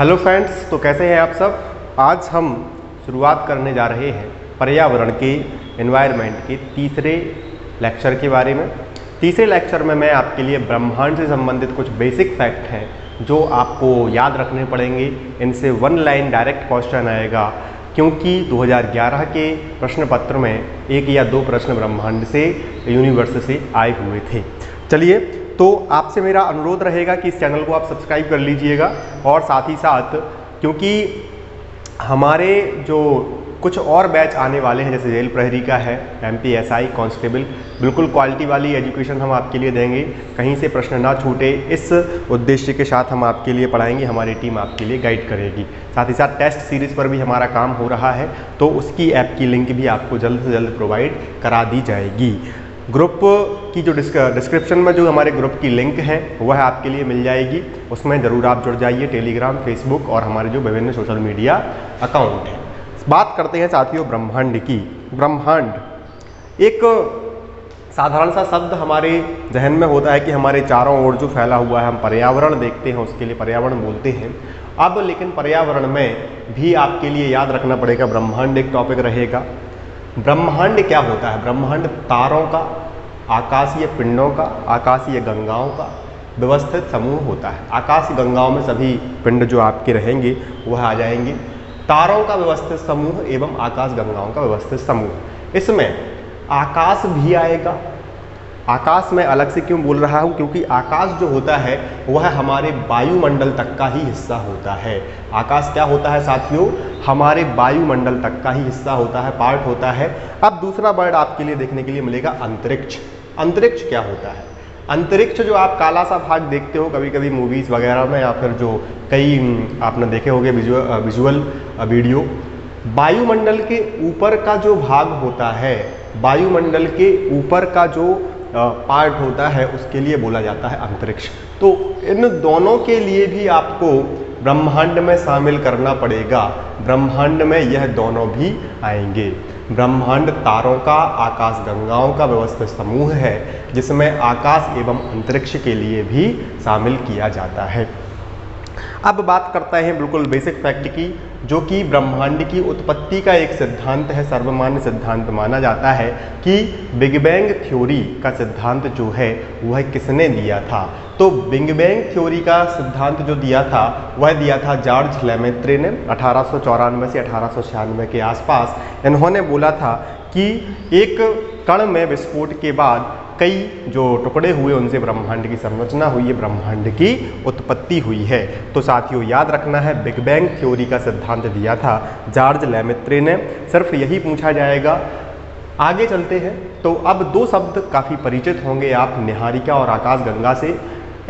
Hello friends, तो कैसे हैं आप सब। आज हम शुरुआत करने जा रहे हैं पर्यावरण के एनवायरनमेंट के तीसरे लेक्चर के बारे में। तीसरे लेक्चर में मैं आपके लिए ब्रह्मांड से संबंधित कुछ बेसिक फैक्ट हैं जो आपको याद रखने पड़ेंगे। इनसे वन लाइन डायरेक्ट क्वेश्चन आएगा, क्योंकि 2011 के प्रश्न पत्र में एक या दो प्रश्न ब्रह्मांड से यूनिवर्स से आए हुए थे। चलिए, तो आपसे मेरा अनुरोध रहेगा कि इस चैनल को आप सब्सक्राइब कर लीजिएगा, और साथ ही साथ क्योंकि हमारे जो कुछ और बैच आने वाले हैं, जैसे जेल प्रहरी का है, MPSI कांस्टेबल, बिल्कुल क्वालिटी वाली एजुकेशन हम आपके लिए देंगे, कहीं से प्रश्न ना छूटे, इस उद्देश्य के साथ हम आपके लिए पढ़ाएंगे। हमारी टीम आपके लिए गाइड करेगी। साथ ही साथ टेस्ट सीरीज़ पर भी हमारा काम हो रहा है, तो उसकी ऐप की लिंक भी आपको जल्द से जल्द प्रोवाइड करा दी जाएगी। ग्रुप की जो डिस्क्रिप्शन में जो हमारे ग्रुप की लिंक है वह आपके लिए मिल जाएगी, उसमें ज़रूर आप जुड़ जाइए। टेलीग्राम, फेसबुक और हमारे जो विभिन्न सोशल मीडिया अकाउंट हैं। बात करते हैं साथियों ब्रह्मांड की। ब्रह्मांड एक साधारण सा शब्द हमारे जहन में होता है कि हमारे चारों ओर जो फैला हुआ है, हम पर्यावरण देखते हैं, उसके लिए पर्यावरण बोलते हैं। अब लेकिन पर्यावरण में भी आपके लिए याद रखना पड़ेगा, ब्रह्मांड एक टॉपिक रहेगा। ब्रह्मांड क्या होता है? ब्रह्मांड तारों का, आकाशीय पिंडों का, आकाशीय गंगाओं का व्यवस्थित समूह होता है। आकाशीय गंगाओं में सभी पिंड जो आपके रहेंगे वह आ जाएंगे। तारों का व्यवस्थित समूह एवं आकाश गंगाओं का व्यवस्थित समूह, इसमें आकाश भी आएगा। आकाश में अलग से क्यों बोल रहा हूँ? क्योंकि आकाश जो होता है वह हमारे वायुमंडल तक का ही हिस्सा होता है। आकाश क्या होता है साथियों? हमारे वायुमंडल तक का ही हिस्सा होता है, पार्ट होता है। अब दूसरा वर्ड आपके लिए देखने के लिए मिलेगा अंतरिक्ष। अंतरिक्ष क्या होता है? अंतरिक्ष जो आप काला सा भाग देखते हो कभी कभी मूवीज़ वगैरह में, या फिर जो कई आपने देखे होंगे विजुअल वीडियो, वायुमंडल के ऊपर का जो भाग होता है, वायुमंडल के ऊपर का जो पार्ट होता है, उसके लिए बोला जाता है अंतरिक्ष। तो इन दोनों के लिए भी आपको ब्रह्मांड में शामिल करना पड़ेगा। ब्रह्मांड में यह दोनों भी आएंगे। ब्रह्मांड तारों का, आकाश गंगाओं का व्यवस्थित समूह है, जिसमें आकाश एवं अंतरिक्ष के लिए भी शामिल किया जाता है। अब बात करते हैं बिल्कुल बेसिक फैक्ट की, जो कि ब्रह्मांड की उत्पत्ति का एक सिद्धांत है, सर्वमान्य सिद्धांत माना जाता है कि बिग बैंग थ्योरी का सिद्धांत जो है वह किसने दिया था? तो बिग बैंग थ्योरी का सिद्धांत जो दिया था वह दिया था जॉर्ज लेमेत्रे ने 1894 से 1896 के आसपास। इन्होंने बोला था कि एक कण में विस्फोट के बाद कई जो टुकड़े हुए उनसे ब्रह्मांड की संरचना हुई है, ब्रह्मांड की उत्पत्ति हुई है। तो साथियों याद रखना है, बिग बैंग थ्योरी का सिद्धांत दिया था जॉर्ज लेमेत्रे ने। सिर्फ यही पूछा जाएगा। आगे चलते हैं, तो अब दो शब्द काफ़ी परिचित होंगे आप निहारिका और आकाश गंगा से।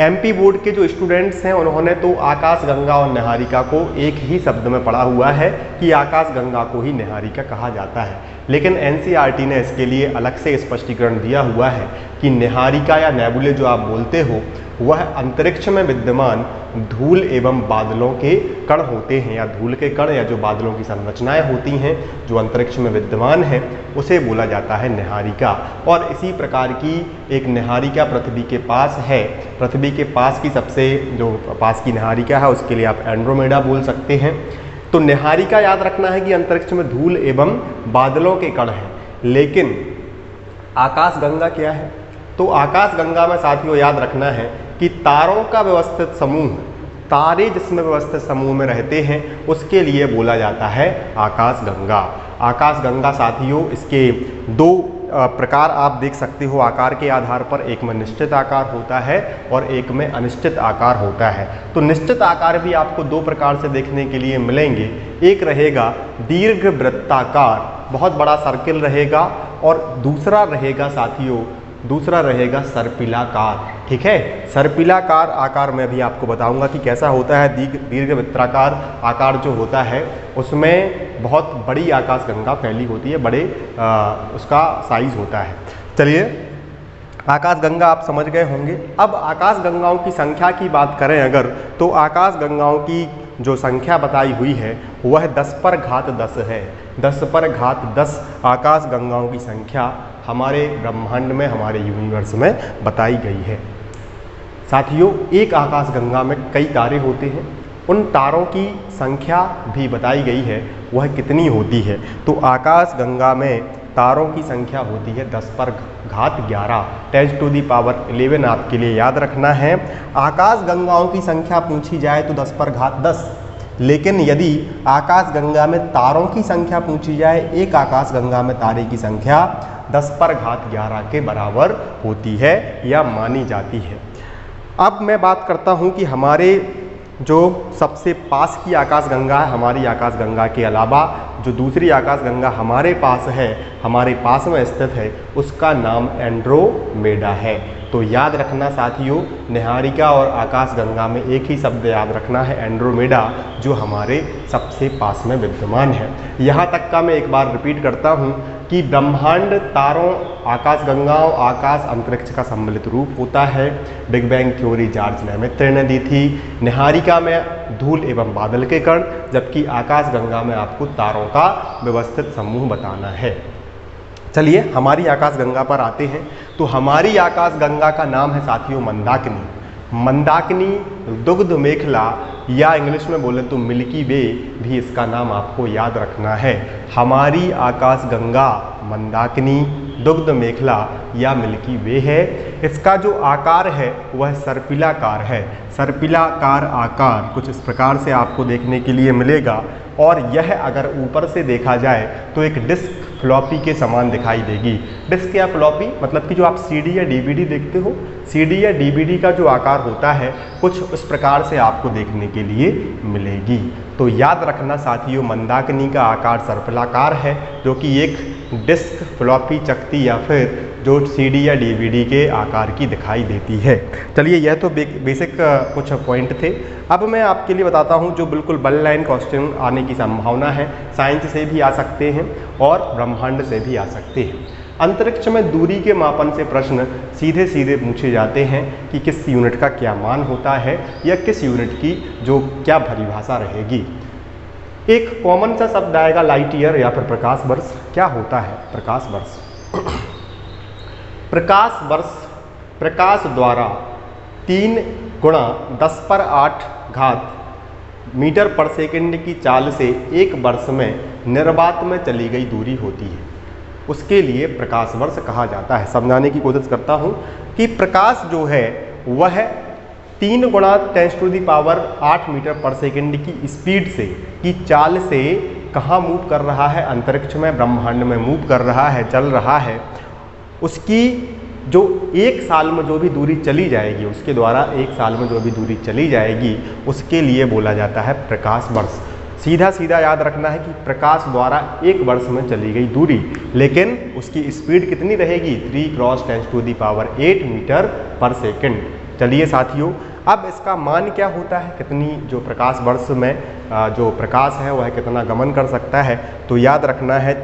MP बोर्ड के जो स्टूडेंट्स हैं उन्होंने तो आकाश गंगा और निहारिका को एक ही शब्द में पढ़ा हुआ है कि आकाश गंगा को ही निहारिका कहा जाता है, लेकिन NCERT ने इसके लिए अलग से स्पष्टीकरण दिया हुआ है कि निहारिका या नेबुले जो आप बोलते हो वह अंतरिक्ष में विद्यमान धूल एवं बादलों के कण होते हैं, या धूल के कण या जो बादलों की संरचनाएं होती हैं जो अंतरिक्ष में विद्यमान है, उसे बोला जाता है निहारिका। और इसी प्रकार की एक निहारिका पृथ्वी के पास है। पृथ्वी के पास की सबसे जो पास की निहारिका है उसके लिए आप एंड्रोमेडा बोल सकते हैं। तो निहारिका याद रखना है कि अंतरिक्ष में धूल एवं बादलों के कण हैं, लेकिन आकाश गंगा क्या है? तो आकाश गंगा में साथियों याद रखना है कि तारों का व्यवस्थित समूह, तारे जिसमें व्यवस्थित समूह में रहते हैं उसके लिए बोला जाता है आकाश गंगा। आकाश गंगा साथियों, इसके दो प्रकार आप देख सकते हो आकार के आधार पर। एक में निश्चित आकार होता है और एक में अनिश्चित आकार होता है। तो निश्चित आकार भी आपको दो प्रकार से देखने के लिए मिलेंगे। एक रहेगा दीर्घ वृत्ताकार, बहुत बड़ा सर्किल रहेगा, और दूसरा रहेगा साथियों, दूसरा रहेगा सर्पिलाकार। ठीक है, सर्पिलाकार आकार में भी आपको बताऊंगा कि कैसा होता है। दीर्घ वृत्ताकार आकार जो होता है उसमें बहुत बड़ी आकाश गंगा फैली होती है, बड़े उसका साइज होता है। चलिए, आकाश गंगा आप समझ गए होंगे। अब आकाश गंगाओं की संख्या की बात करें अगर, तो आकाश गंगाओं की जो संख्या बताई हुई है वह 10⁻10 है। 10⁻10 आकाश गंगाओं की संख्या हमारे ब्रह्मांड में, हमारे यूनिवर्स में बताई गई है। साथियों, एक आकाश गंगा में कई तारे होते हैं। उन तारों की संख्या भी बताई गई है, वह कितनी होती है। तो आकाश गंगा में तारों की संख्या होती है 10 पर घात 11, 10⁻11 आपके लिए याद रखना है। आकाश गंगाओं की संख्या पूछी जाए तो 10 पर घात 10, लेकिन यदि आकाश गंगा में तारों की संख्या पूछी जाए, एक आकाश गंगा में तारे की संख्या 10 पर घात 11 के बराबर होती है या मानी जाती है। अब मैं बात करता हूं कि हमारे जो सबसे पास की आकाश गंगा है, हमारी आकाश गंगा के अलावा जो दूसरी आकाश गंगा हमारे पास है, हमारे पास में स्थित है, उसका नाम एंड्रोमेडा है। तो याद रखना साथियों, निहारिका और आकाश गंगा में एक ही शब्द याद रखना है, एंड्रोमेडा, जो हमारे सबसे पास में विद्यमान है। यहाँ तक का मैं एक बार रिपीट करता हूँ कि ब्रह्मांड तारों, आकाश गंगाओं, आकाश अंतरिक्ष का सम्मिलित रूप होता है। बिग बैंग थ्योरी जॉर्ज लेमेत्र ने दी थी। निहारिका में धूल एवं बादल के कण, जबकि आकाश गंगा में आपको तारों का व्यवस्थित समूह बताना है। चलिए हमारी आकाश गंगा पर आते हैं। तो हमारी आकाश गंगा का नाम है साथियों मंदाकिनी। मंदाकिनी, दुग्ध मेखला, या इंग्लिश में बोले तो मिल्की वे भी इसका नाम आपको याद रखना है। हमारी आकाश गंगा मंदाकिनी, दुग्ध मेखला या मिल्की वे है। इसका जो आकार है वह सर्पिलाकार है। सर्पिलाकार आकार कुछ इस प्रकार से आपको देखने के लिए मिलेगा, और यह अगर ऊपर से देखा जाए तो एक डिस्क फ्लॉपी के समान दिखाई देगी। डिस्क या फ्लॉपी मतलब कि जो आप सीडी या डीवीडी देखते हो, सीडी या डीवीडी का जो आकार होता है कुछ इस प्रकार से आपको देखने के लिए मिलेगी। तो याद रखना साथियों, मंदाकिनी का आकार सर्पिलाकार है, जो कि एक डिस्क फ्लॉपी चकती या फिर जो सीडी या डीवीडी के आकार की दिखाई देती है। चलिए यह तो बेसिक कुछ पॉइंट थे। अब मैं आपके लिए बताता हूं जो बिल्कुल बल लाइन क्वेश्चन आने की संभावना है। साइंस से भी आ सकते हैं और ब्रह्मांड से भी आ सकते हैं। अंतरिक्ष में दूरी के मापन से प्रश्न सीधे सीधे पूछे जाते हैं कि किस यूनिट का क्या मान होता है या किस यूनिट की जो क्या परिभाषा रहेगी। एक कॉमन सा शब्द आएगा लाइट ईयर या फिर प्रकाश वर्ष। क्या होता है प्रकाश वर्ष? प्रकाश वर्ष प्रकाश द्वारा 3 गुणा 10 पर 8 घात मीटर पर सेकंड की चाल से एक वर्ष में निर्वात में चली गई दूरी होती है, उसके लिए प्रकाश वर्ष कहा जाता है। समझाने की कोशिश करता हूं कि प्रकाश जो है वह 3 गुणा 10⁸ मीटर पर सेकंड की स्पीड से, की चाल से कहाँ मूव कर रहा है? अंतरिक्ष में, ब्रह्मांड में मूव कर रहा है, चल रहा है। उसकी जो एक साल में जो भी दूरी चली जाएगी, उसके द्वारा एक साल में जो भी दूरी चली जाएगी, उसके लिए बोला जाता है प्रकाश वर्ष। सीधा सीधा याद रखना है कि प्रकाश द्वारा एक वर्ष में चली गई दूरी, लेकिन उसकी स्पीड कितनी रहेगी? 3 × 10⁸ मीटर पर सेकंड। चलिए साथियों, अब इसका मान क्या होता है? कितनी जो प्रकाश वर्ष में जो प्रकाश है वह कितना गमन कर सकता है? तो याद रखना है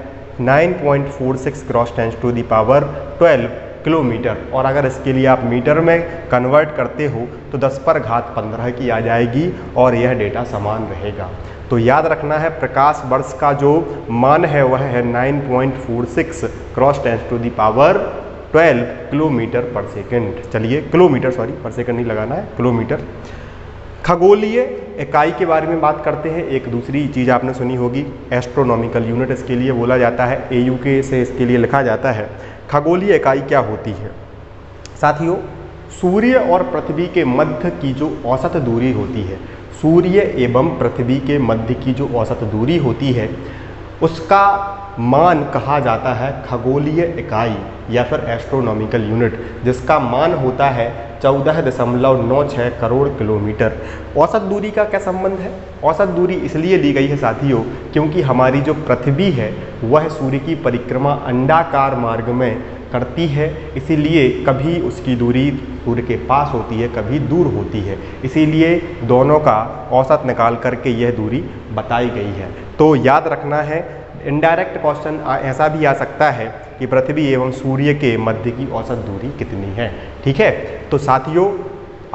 9.46 × 10⁻12 किलोमीटर, और अगर इसके लिए आप मीटर में कन्वर्ट करते हो तो 10 पर घात 15 की आ जाएगी और यह डेटा समान रहेगा। तो याद रखना है प्रकाश वर्ष का जो मान है वह है 9.46 × 10⁻12 किलोमीटर पर सेकंड। चलिए किलोमीटर, सॉरी पर सेकंड नहीं लगाना है, किलोमीटर। खगोलीय इकाई के बारे में बात करते हैं। एक दूसरी चीज़ आपने सुनी होगी, एस्ट्रोनॉमिकल यूनिट इसके लिए बोला जाता है, AUK से इसके लिए लिखा जाता है। खगोलीय इकाई क्या होती है साथियों? सूर्य और पृथ्वी के मध्य की जो औसत दूरी होती है, सूर्य एवं पृथ्वी के मध्य की जो औसत दूरी होती है, उसका मान कहा जाता है खगोलीय इकाई या फिर एस्ट्रोनॉमिकल यूनिट, जिसका मान होता है 14.96 करोड़ किलोमीटर। औसत दूरी का क्या संबंध है? औसत दूरी इसलिए दी गई है साथियों क्योंकि हमारी जो पृथ्वी है वह सूर्य की परिक्रमा अंडाकार मार्ग में करती है, इसीलिए कभी उसकी दूरी सूर्य के पास होती है, कभी दूर होती है, इसीलिए दोनों का औसत निकाल करके यह दूरी बताई गई है। तो याद रखना है। इनडायरेक्ट क्वेश्चन ऐसा भी आ सकता है कि पृथ्वी एवं सूर्य के मध्य की औसत दूरी कितनी है। ठीक है, तो साथियों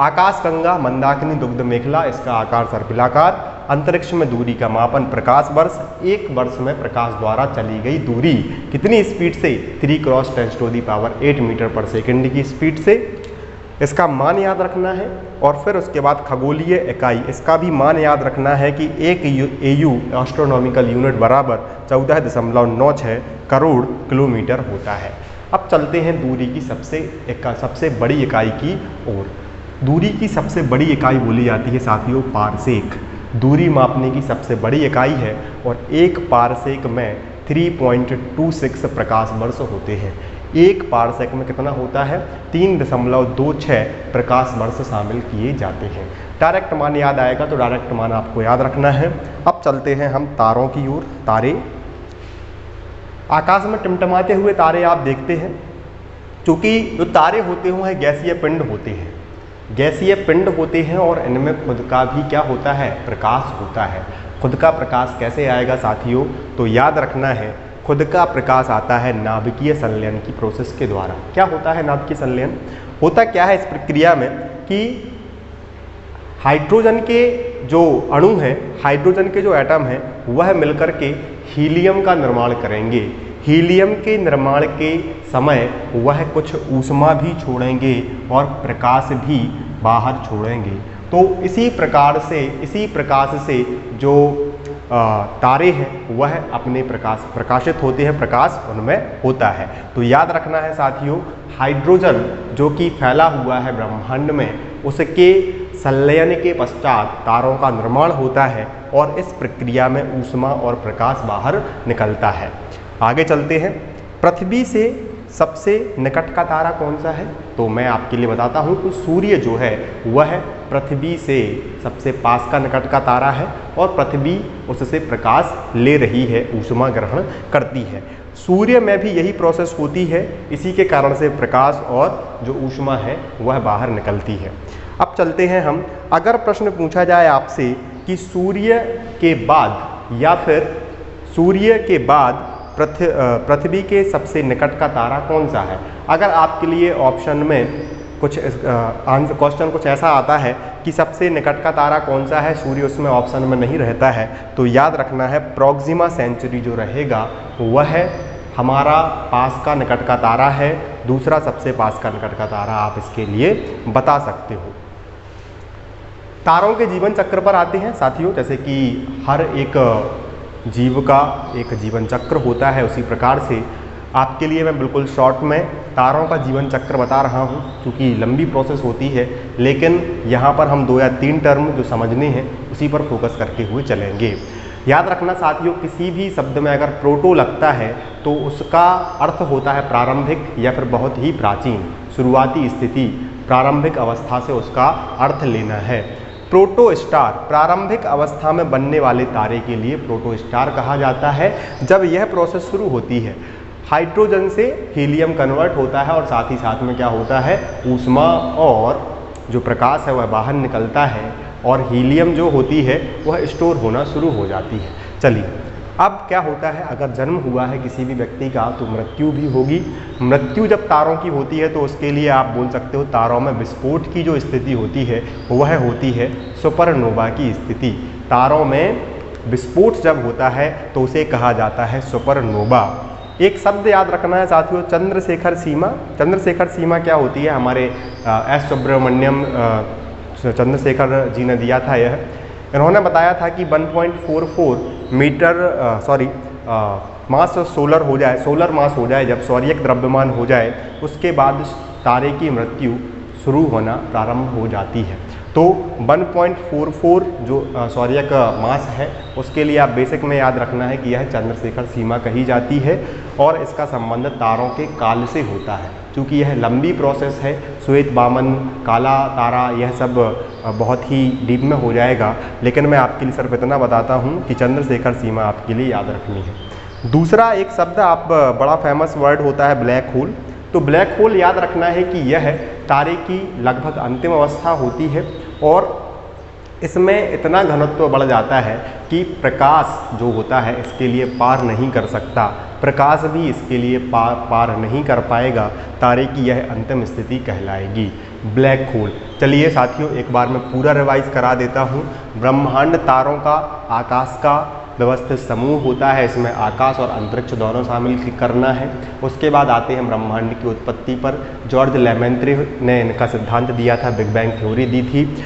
आकाश गंगा, मंदाकिनी, दुग्ध मेखला, इसका आकार सर्पिलाकार। अंतरिक्ष में दूरी का मापन प्रकाश वर्ष। एक वर्ष में प्रकाश द्वारा चली गई दूरी कितनी स्पीड से? 3 × 10⁸ मीटर पर सेकंड की स्पीड से। इसका मान याद रखना है और फिर उसके बाद खगोलीय इकाई, इसका भी मान याद रखना है कि 1 AU एस्ट्रोनॉमिकल यूनिट बराबर 14.96 करोड़ किलोमीटर होता है। अब चलते हैं दूरी की सबसे बड़ी इकाई की ओर। दूरी की सबसे बड़ी इकाई बोली जाती है साथियों पारसेक। दूरी मापने की सबसे बड़ी इकाई है और एक पारसेक में 3.26 प्रकाश वर्ष होते हैं। एक पारसेक में कितना होता है? 3.26 प्रकाश वर्ष शामिल किए जाते हैं। डायरेक्ट मान याद आएगा तो डायरेक्ट मान आपको याद रखना है। अब चलते हैं हम तारों की ओर। तारे, आकाश में टिमटिमाते हुए तारे आप देखते हैं। क्योंकि जो तारे होते हैं गैसीय पिंड होते हैं, गैसीय पिंड होते हैं और इनमें खुद का भी क्या होता है? प्रकाश होता है। खुद का प्रकाश कैसे आएगा साथियों? तो याद रखना है, खुद का प्रकाश आता है नाभिकीय संलयन की प्रोसेस के द्वारा। क्या होता है नाभिकीय संलयन? होता क्या है इस प्रक्रिया में कि हाइड्रोजन के जो अणु हैं, हाइड्रोजन के जो एटम हैं, वह मिलकर के हीलियम का निर्माण करेंगे। हीलियम के निर्माण के समय वह कुछ ऊष्मा भी छोड़ेंगे और प्रकाश भी बाहर छोड़ेंगे। तो इसी प्रकाश से जो तारे हैं वह अपने प्रकाशित होते हैं, प्रकाश उनमें होता है। तो याद रखना है साथियों, हाइड्रोजन जो कि फैला हुआ है ब्रह्मांड में, उसके संलयन के पश्चात तारों का निर्माण होता है और इस प्रक्रिया में ऊष्मा और प्रकाश बाहर निकलता है। आगे चलते हैं। पृथ्वी से सबसे निकट का तारा कौन सा है? तो मैं आपके लिए बताता हूँ कि सूर्य जो है वह पृथ्वी से सबसे पास का निकट का तारा है और पृथ्वी उससे प्रकाश ले रही है, ऊष्मा ग्रहण करती है। सूर्य में भी यही प्रोसेस होती है, इसी के कारण से प्रकाश और जो ऊष्मा है वह बाहर निकलती है। अब चलते हैं हम, अगर प्रश्न पूछा जाए आपसे कि सूर्य के बाद या फिर सूर्य के बाद पृथ्वी के सबसे निकट का तारा कौन सा है? अगर आपके लिए ऑप्शन में कुछ क्वेश्चन कुछ ऐसा आता है कि सबसे निकट का तारा कौन सा है, सूर्य उसमें ऑप्शन में नहीं रहता है, तो याद रखना है प्रोक्सिमा सेंचुरी जो रहेगा वह हमारा पास का निकट का तारा है। दूसरा सबसे पास का निकट का तारा आप इसके लिए बता सकते हो। तारों के जीवन चक्र पर आते हैं साथियों। जैसे कि हर एक जीव का एक जीवन चक्र होता है, उसी प्रकार से आपके लिए मैं बिल्कुल शॉर्ट में तारों का जीवन चक्र बता रहा हूँ, क्योंकि लंबी प्रोसेस होती है, लेकिन यहाँ पर हम 2 या 3 टर्म जो समझने हैं उसी पर फोकस करते हुए चलेंगे। याद रखना साथियों, किसी भी शब्द में अगर प्रोटो लगता है तो उसका अर्थ होता है प्रारंभिक या फिर बहुत ही प्राचीन, शुरुआती स्थिति, प्रारंभिक अवस्था से उसका अर्थ लेना है। प्रोटो स्टार प्रारंभिक अवस्था में बनने वाले तारे के लिए प्रोटो स्टार कहा जाता है। जब यह प्रोसेस शुरू होती है, हाइड्रोजन से हीलियम कन्वर्ट होता है और साथ ही साथ में क्या होता है, ऊष्मा और जो प्रकाश है वह बाहर निकलता है और हीलियम जो होती है वह स्टोर होना शुरू हो जाती है। चलिए, अब क्या होता है, अगर जन्म हुआ है किसी भी व्यक्ति का तो मृत्यु भी होगी। मृत्यु जब तारों की होती है तो उसके लिए आप बोल सकते हो तारों में विस्फोट की जो स्थिति होती है वह होती है सुपरनोवा की स्थिति। तारों में विस्फोट जब होता है तो उसे कहा जाता है सुपरनोवा। एक शब्द याद रखना है साथियों, चंद्रशेखर सीमा। चंद्रशेखर सीमा क्या होती है? हमारे एस सुब्रमण्यम चंद्रशेखर जी ने दिया था यह। इन्होंने बताया था कि 1.44 मीटर मास सोलर मास हो जाए, जब सौर्यक द्रव्यमान हो जाए, उसके बाद तारे की मृत्यु शुरू होना प्रारंभ हो जाती है। तो 1.44 जो सौर्यक मास है उसके लिए आप बेसिक में याद रखना है कि यह चंद्रशेखर सीमा कही जाती है और इसका संबंध तारों के काल से होता है। क्योंकि यह लंबी प्रोसेस है, श्वेत वामन, काला तारा, यह सब बहुत ही डीप में हो जाएगा, लेकिन मैं आपके लिए सिर्फ इतना बताता हूँ कि चंद्रशेखर सीमा आपके लिए याद रखनी है। दूसरा एक शब्द आप बड़ा फेमस वर्ड होता है ब्लैक होल। तो ब्लैक होल याद रखना है कि यह तारे की लगभग अंतिम अवस्था होती है और इसमें इतना घनत्व बढ़ जाता है कि प्रकाश जो होता है इसके लिए पार नहीं कर सकता, प्रकाश भी इसके लिए पार नहीं कर पाएगा। तारे की यह अंतिम स्थिति कहलाएगी ब्लैक होल। चलिए साथियों, एक बार मैं पूरा रिवाइज करा देता हूँ। ब्रह्मांड तारों का, आकाश का व्यवस्थित समूह होता है। इसमें आकाश और अंतरिक्ष दोनों शामिल करना है। उसके बाद आते हैं ब्रह्मांड की उत्पत्ति पर। जॉर्ज लेमेंत्री ने इनका सिद्धांत दिया था, बिग बैंग थ्योरी दी थी।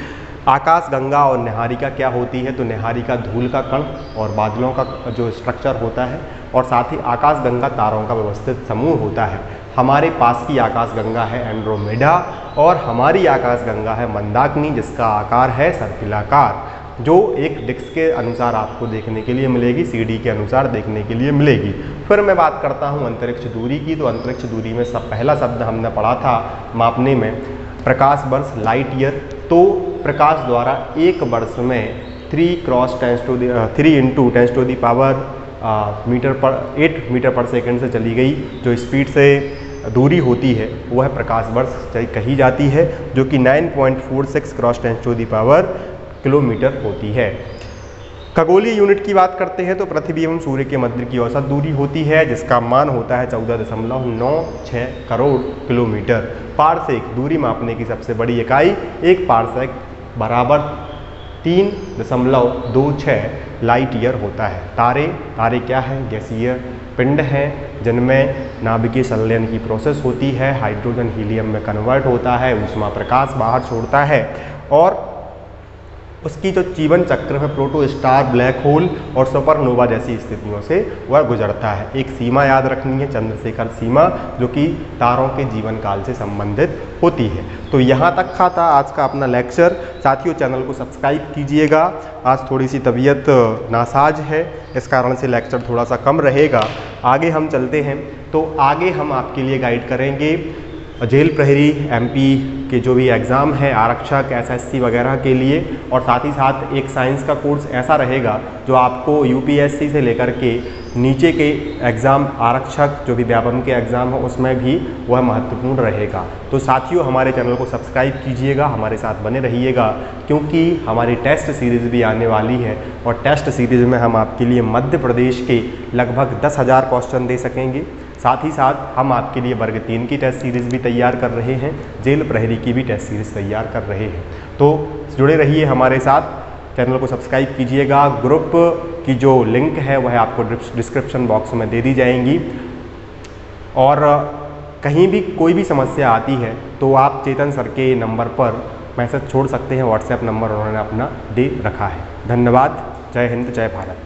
आकाश गंगा और निहारिका क्या होती है, तो निहारिका धूल का कण और बादलों का जो स्ट्रक्चर होता है, और साथ ही आकाश गंगा तारों का व्यवस्थित समूह होता है। हमारे पास की आकाश गंगा है एंड्रोमेडा, और हमारी आकाश गंगा है मंदाकिनी, जिसका आकार है सर्पिलाकार, जो एक डिस्क के अनुसार आपको देखने के लिए मिलेगी, सीडी के अनुसार देखने के लिए मिलेगी। फिर मैं बात करता हूँ अंतरिक्ष दूरी की। तो अंतरिक्ष दूरी में पहला शब्द हमने पढ़ा था मापने में, प्रकाश वर्ष, लाइट ईयर। तो प्रकाश द्वारा एक वर्ष में 3 × 10⁻8 मीटर पर सेकंड से चली गई जो स्पीड से दूरी होती है वह प्रकाश वर्ष कही जाती है, जो कि 9.46 × 10⁻⁴ किलोमीटर होती है। खगोलीय यूनिट की बात करते हैं तो पृथ्वी एवं सूर्य के मध्य की औसत दूरी होती है, जिसका मान होता है 14.96 करोड़ किलोमीटर। पारसेक दूरी मापने की सबसे बड़ी इकाई, एक पारसेक बराबर 3.26 लाइट ईयर होता है। तारे क्या है, गैसीय पिंड हैं जिनमें नाभिकीय संलयन की प्रोसेस होती है, हाइड्रोजन हीलियम में कन्वर्ट होता है, ऊष्मा प्रकाश बाहर छोड़ता है, और उसकी जो जीवन चक्र है प्रोटोस्टार, ब्लैक होल और सुपरनोवा जैसी स्थितियों से वह गुजरता है। एक सीमा याद रखनी है, चंद्रशेखर सीमा, जो कि तारों के जीवन काल से संबंधित होती है। तो यहाँ तक था आज का अपना लेक्चर। साथियों, चैनल को सब्सक्राइब कीजिएगा। आज थोड़ी सी तबीयत नासाज है, इस कारण से लेक्चर थोड़ा सा कम रहेगा। आगे हम चलते हैं, तो आगे हम आपके लिए गाइड करेंगे जेल प्रहरी, एमपी के जो भी एग्ज़ाम है, आरक्षक, एसएससी वगैरह के लिए, और साथ ही साथ एक साइंस का कोर्स ऐसा रहेगा जो आपको यूपीएससी से लेकर के नीचे के एग्ज़ाम, आरक्षक जो भी व्यापम के एग्ज़ाम हो उसमें भी वह महत्वपूर्ण रहेगा। तो साथियों, हमारे चैनल को सब्सक्राइब कीजिएगा, हमारे साथ बने रहिएगा, क्योंकि हमारी टेस्ट सीरीज़ भी आने वाली है, और टेस्ट सीरीज़ में हम आपके लिए मध्य प्रदेश के लगभग 10,000 क्वेश्चन दे सकेंगे। साथ ही साथ हम आपके लिए वर्ग 3 की टेस्ट सीरीज़ भी तैयार कर रहे हैं, जेल प्रहरी की भी टेस्ट सीरीज़ तैयार कर रहे हैं। तो जुड़े रहिए हमारे साथ, चैनल को सब्सक्राइब कीजिएगा। ग्रुप की जो लिंक है वह आपको डिस्क्रिप्शन बॉक्स में दे दी जाएंगी, और कहीं भी कोई भी समस्या आती है तो आप चेतन सर के नंबर पर मैसेज छोड़ सकते हैं। व्हाट्सएप नंबर उन्होंने अपना दे रखा है। धन्यवाद। जय हिंद, जय भारत।